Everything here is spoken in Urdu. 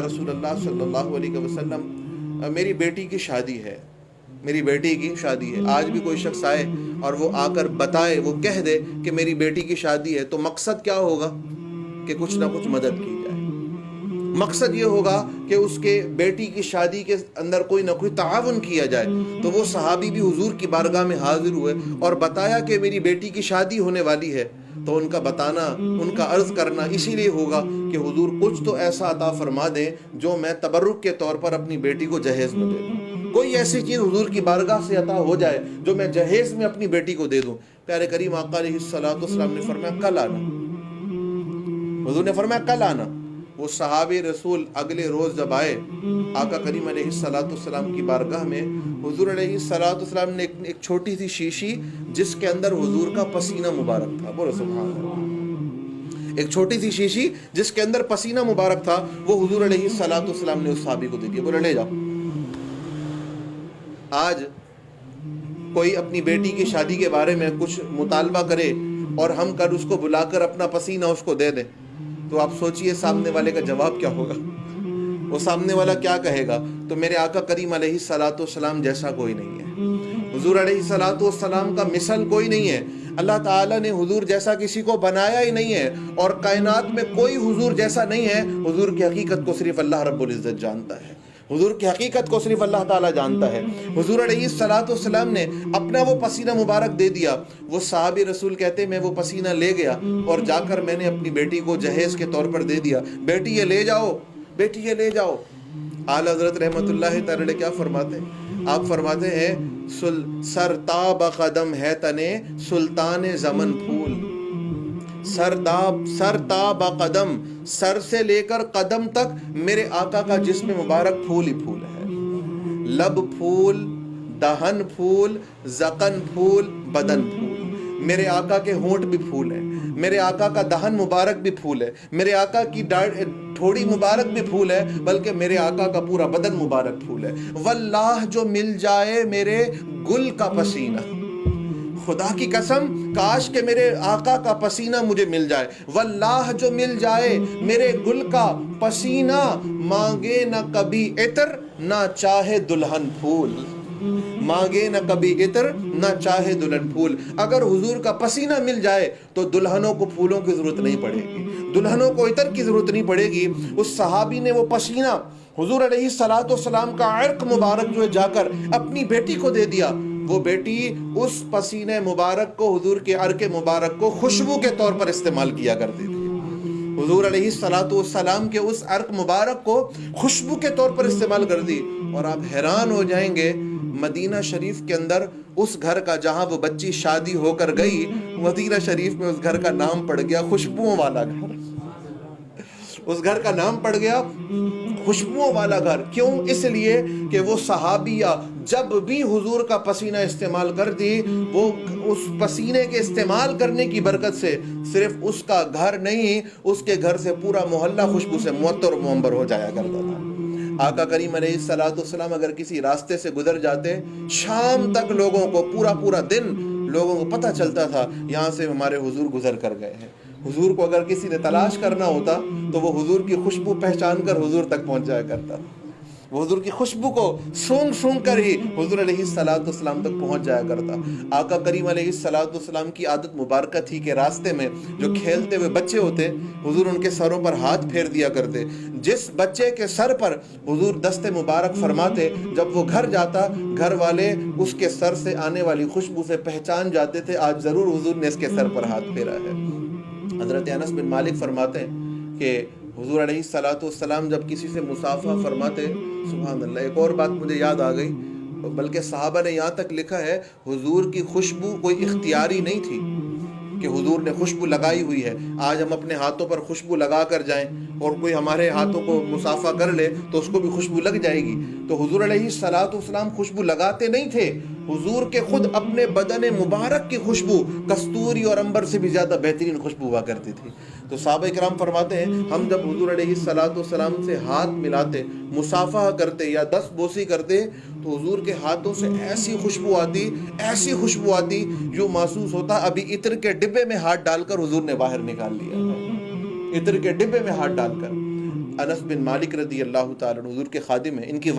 رسول اللہ صلی اللہ علیہ وسلم میری بیٹی کی شادی ہے، میری بیٹی کی شادی ہے. آج بھی کوئی شخص آئے اور وہ آ کر بتائے، وہ کہہ دے کہ میری بیٹی کی شادی ہے، تو مقصد کیا ہوگا کہ کچھ نہ کچھ مدد کی جائے. مقصد یہ ہوگا کہ اس کے بیٹی کی شادی کے اندر کوئی نہ کوئی تعاون کیا جائے. تو وہ صحابی بھی حضور کی بارگاہ میں حاضر ہوئے اور بتایا کہ میری بیٹی کی شادی ہونے والی ہے. تو ان کا بتانا، ان کا عرض کرنا اسی لیے ہوگا کہ حضور کچھ تو ایسا عطا فرما دیں جو میں تبرک کے طور پر اپنی بیٹی کو جہیز میں دے دوں. کوئی ایسی چیز حضور کی بارگاہ سے عطا ہو جائے جو میں جہیز میں اپنی بیٹی کو دے دوں. پیارے کریم آقا علیہ الصلوۃ والسلام نے فرمایا کل آنا. حضور نے فرمایا کل آنا. وہ صحابی رسول اگلے روز جب آئے آقا کریم علیہ الصلوۃ والسلام کی بارگاہ میں، حضور علیہ الصلوۃ والسلام نے ایک چھوٹی سی شیشی جس کے اندر حضور کا پسینہ مبارک تھا، بولو سبحان اللہ، ایک چھوٹی سی شیشی جس کے اندر پسینہ مبارک تھا، وہ حضور علیہ الصلوۃ والسلام نے اس صحابی کو دے دیا. بولے لے جاؤ. آج کوئی اپنی بیٹی کی شادی کے بارے میں کچھ مطالبہ کرے اور ہم کر اس کو بلا کر اپنا پسینہ اس کو دے دیں، تو آپ سوچئے سامنے والے کا جواب کیا ہوگا، وہ سامنے والا کیا کہے گا. تو میرے آقا کریم علیہ الصلوۃ والسلام جیسا کوئی نہیں ہے، حضور علیہ الصلوۃ والسلام کا مثل کوئی نہیں ہے. اللہ تعالیٰ نے حضور جیسا کسی کو بنایا ہی نہیں ہے، اور کائنات میں کوئی حضور جیسا نہیں ہے. حضور کی حقیقت کو صرف اللہ رب العزت جانتا ہے، حضور کی حقیقت کو صرف اللہ تعالیٰ جانتا ہے. حضور علیہ الصلوۃ والسلام نے اپنا وہ پسینہ مبارک دے دیا. وہ صحابی رسول کہتے میں وہ پسینہ لے گیا اور جا کر میں نے اپنی بیٹی کو جہیز کے طور پر دے دیا. بیٹی یہ لے جاؤ، بیٹی یہ لے جاؤ. اعلیٰ حضرت رحمت اللہ تعالی کیا فرماتے ہیں؟ آپ فرماتے ہیں سر تاب قدم ہے تنے سلطان زمن پھول. سر تاب قدم، سر سے لے کر قدم تک میرے آقا کا جسم مبارک پھول ہی پھول ہے. لب پھول، دہن پھول، ذقن پھول، بدن پھول. میرے آقا کے ہونٹ بھی پھول ہیں، میرے آقا کا دہن مبارک بھی پھول ہے، میرے آقا کی ٹھوڑی مبارک بھی پھول ہے، بلکہ میرے آقا کا پورا بدن مبارک پھول ہے. واللہ جو مل جائے میرے گل کا پسینہ، خدا کی قسم کاش کہ میرے آقا کا پسینہ مجھے مل جائے. واللہ جو مل جائے میرے گل کا پسینہ، مانگے نہ کبھی عطر نہ چاہے دلہن پھول. مانگے نہ کبھی عطر نہ چاہے دلہن پھول. اگر حضور کا پسینہ مل جائے تو دلہنوں کو پھولوں کی ضرورت نہیں پڑے گی، دلہنوں کو عطر کی ضرورت نہیں پڑے گی. اس صحابی نے وہ پسینہ حضور علیہ الصلوۃ والسلام کا عرق مبارک جو ہے جا کر اپنی بیٹی کو دے دیا. وہ بیٹی اس پسینے مبارک کو، حضور کے عرق مبارک کو خوشبو کے طور پر استعمال کیا کرتی تھی. حضور علیہ الصلوۃ والسلام کے اس عرق مبارک کو خوشبو کے طور پر استعمال کر دی. اور آپ حیران ہو جائیں گے، مدینہ شریف کے اندر اس گھر کا جہاں وہ بچی شادی ہو کر گئی، مدینہ شریف میں اس گھر کا نام پڑ گیا خوشبوؤں والا گھر. اس گھر کا نام پڑ گیا خوشبوؤں والا گھر. کیوں؟ اس لیے کہ وہ صحابیہ جب بھی حضور کا پسینہ استعمال کرتی، وہ اس پسینے کے استعمال کرنے کی برکت سے صرف اس کا گھر نہیں، اس کے گھر سے پورا محلہ خوشبو سے معطر و منبر ہو جایا کرتا تھا. آقا کریم علیہ الصلوۃ والسلام اگر کسی راستے سے گزر جاتے، شام تک لوگوں کو پورا دن لوگوں کو پتہ چلتا تھا یہاں سے ہمارے حضور گزر کر گئے ہیں. حضور کو اگر کسی نے تلاش کرنا ہوتا تو وہ حضور کی خوشبو پہچان کر حضور تک پہنچ جایا کرتا تھا. وہ حضور کی خوشبو کو سونگ کر ہی حضور علیہ الصلوۃ والسلام تک پہنچ جایا کرتا. آقا کریم علیہ الصلوۃ والسلام کی عادت مبارکہ تھی کہ راستے میں جو کھیلتے ہوئے بچے ہوتے، حضور ان کے سروں پر ہاتھ پھیر دیا کرتے. جس بچے کے سر پر حضور دست مبارک فرماتے، جب وہ گھر جاتا، گھر والے اس کے سر سے آنے والی خوشبو سے پہچان جاتے تھے آج ضرور حضور نے اس کے سر پر ہاتھ پھیرا ہے. حضرت انس بن مالک فرماتے ہیں کہ حضور علیہ الصلوۃ والسلام جب کسی سے مصافحہ فرماتے، سبحان اللہ، ایک اور بات مجھے یاد آ گئی، بلکہ صحابہ نے یہاں تک لکھا ہے حضور کی خوشبو کوئی اختیاری نہیں تھی کہ حضور نے خوشبو لگائی ہوئی ہے. آج ہم اپنے ہاتھوں پر خوشبو لگا کر جائیں اور کوئی ہمارے ہاتھوں کو مصافحہ کر لے تو اس کو بھی خوشبو لگ جائے گی. تو حضور علیہ الصلوۃ والسلام خوشبو لگاتے نہیں تھے. حضور کے خود اپنے بدن مبارک کی خوشبو کستوری اور عنبر سے بھی زیادہ بہترین خوشبو ہوا کرتی تھی. تو صحابہ کرام فرماتے ہیں ہم جب حضور علیہ الصلوۃ والسلام سے ہاتھ ملاتے، مصافحہ کرتے یا دست بوسی کرتے، تو حضور کے ہاتھوں سے ایسی خوشبو آتی جو محسوس ہوتا ابھی عطر کے ڈبے میں ہاتھ ڈال کر حضور نے باہر نکال لیا ہے. عطر کے ڈبے میں ہاتھ ڈال کر. انس بن مالک رضی اللہ تعالیٰ عنہ حضور کے خادم ہیں, ان کی